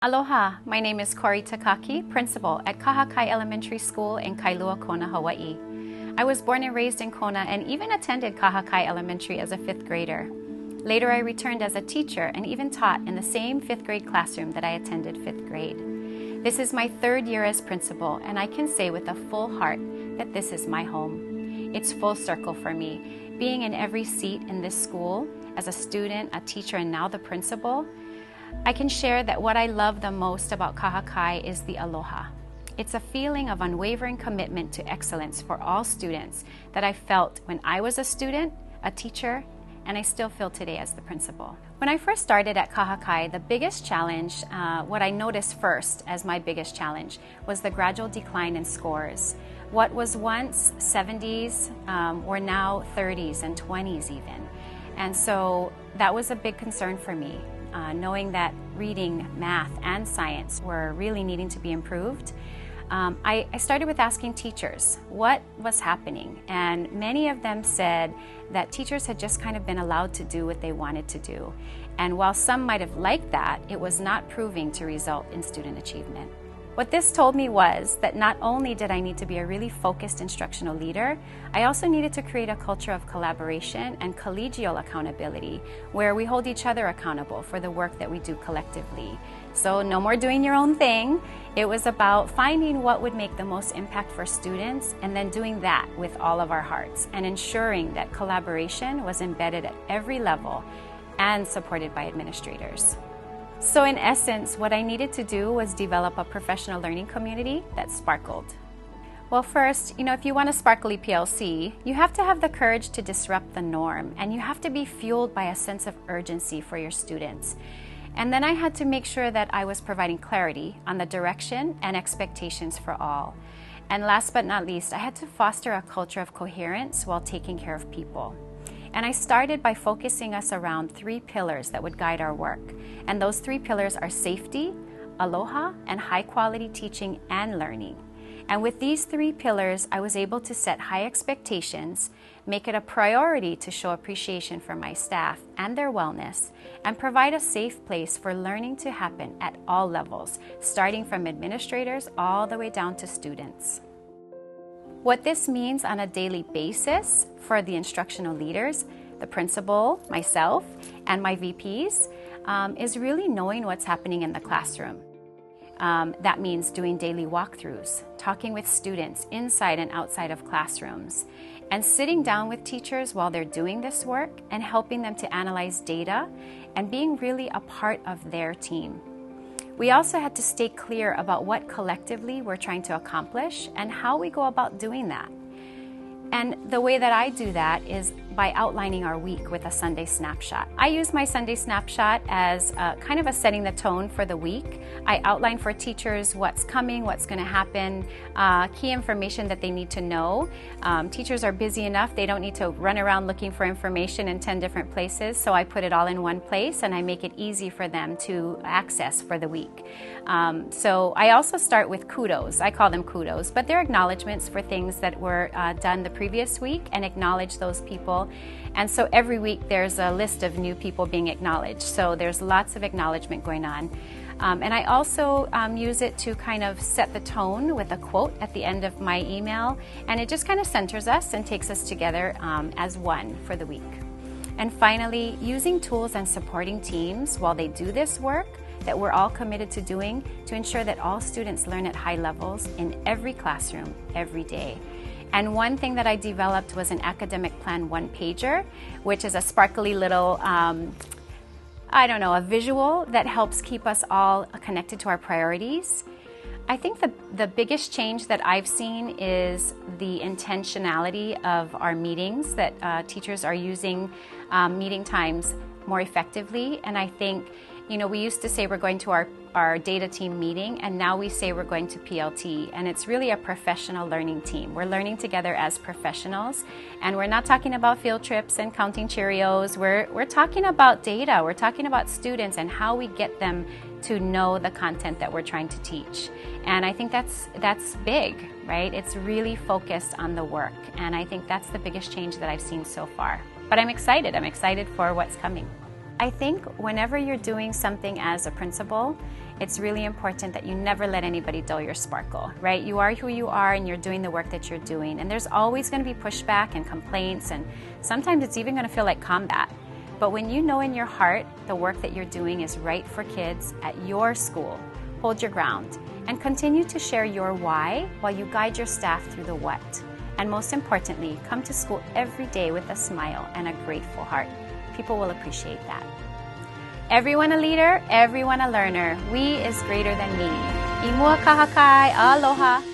Aloha, my name is Kori Takaki, principal at Kahakai Elementary School in Kailua, Kona, Hawaii. I was born and raised in Kona and even attended Kahakai Elementary as a 5th grader. Later, I returned as a teacher and even taught in the same 5th grade classroom that I attended 5th grade. This is my 3rd year as principal, and I can say with a full heart that this is my home. It's full circle for me. Being in every seat in this school, as a student, a teacher, and now the principal, I can share that what I love the most about Kahakai is the aloha. It's a feeling of unwavering commitment to excellence for all students that I felt when I was a student, a teacher, and I still feel today as the principal. When I first started at Kahakai, the biggest challenge, what I noticed first as my biggest challenge, was the gradual decline in scores. What was once 70s were now 30s and 20s even. And so that was a big concern for me. Knowing that reading, math, and science were really needing to be improved, I started with asking teachers what was happening, and many of them said that teachers had just kind of been allowed to do what they wanted to do. And while some might have liked that, it was not proving to result in student achievement. What this told me was that not only did I need to be a really focused instructional leader, I also needed to create a culture of collaboration and collegial accountability where we hold each other accountable for the work that we do collectively. So no more doing your own thing. It was about finding what would make the most impact for students and then doing that with all of our hearts and ensuring that collaboration was embedded at every level and supported by administrators. So in essence, what I needed to do was develop a professional learning community that sparkled. Well, first, if you want a sparkly PLC, you have to have the courage to disrupt the norm, and you have to be fueled by a sense of urgency for your students. And then I had to make sure that I was providing clarity on the direction and expectations for all. And last but not least, I had to foster a culture of coherence while taking care of people. And I started by focusing us around 3 pillars that would guide our work. And those 3 pillars are safety, aloha, and high quality teaching and learning. And with these 3 pillars, I was able to set high expectations, make it a priority to show appreciation for my staff and their wellness, and provide a safe place for learning to happen at all levels, starting from administrators all the way down to students. What this means on a daily basis for the instructional leaders, the principal, myself, and my VPs, is really knowing what's happening in the classroom. That means doing daily walkthroughs, talking with students inside and outside of classrooms, and sitting down with teachers while they're doing this work and helping them to analyze data and being really a part of their team. We also had to stay clear about what collectively we're trying to accomplish and how we go about doing that. And the way that I do that is by outlining our week with a Sunday snapshot. I use my Sunday snapshot as kind of a setting the tone for the week. I outline for teachers what's coming, what's going to happen, key information that they need to know. Teachers are busy enough, they don't need to run around looking for information in 10 different places, so I put it all in one place and I make it easy for them to access for the week. So I also start with kudos. I call them kudos, but they're acknowledgments for things that were done the previous week and acknowledge those people. And so every week there's a list of new people being acknowledged. So there's lots of acknowledgement going on. And I also use it to kind of set the tone with a quote at the end of my email. And it just kind of centers us and takes us together as one for the week. And finally, using tools and supporting teams while they do this work that we're all committed to doing to ensure that all students learn at high levels in every classroom, every day. And one thing that I developed was an academic plan 1-pager, which is a sparkly little, a visual that helps keep us all connected to our priorities. I think the biggest change that I've seen is the intentionality of our meetings, that teachers are using meeting times more effectively. And I think, we used to say we're going to our data team meeting, and now we say we're going to PLT, and it's really a professional learning team. We're learning together as professionals, and we're not talking about field trips and counting Cheerios. We're talking about data. We're talking about students and how we get them to know the content that we're trying to teach. And I think that's big, right? It's really focused on the work, and I think that's the biggest change that I've seen so far. But I'm excited. I'm excited for what's coming. I think whenever you're doing something as a principal, it's really important that you never let anybody dull your sparkle, right? You are who you are and you're doing the work that you're doing. And there's always going to be pushback and complaints, and sometimes it's even going to feel like combat. But when you know in your heart the work that you're doing is right for kids at your school, hold your ground and continue to share your why while you guide your staff through the what. And most importantly, come to school every day with a smile and a grateful heart. People will appreciate that. Everyone a leader, everyone a learner. We is greater than me. I mua kahakai, aloha.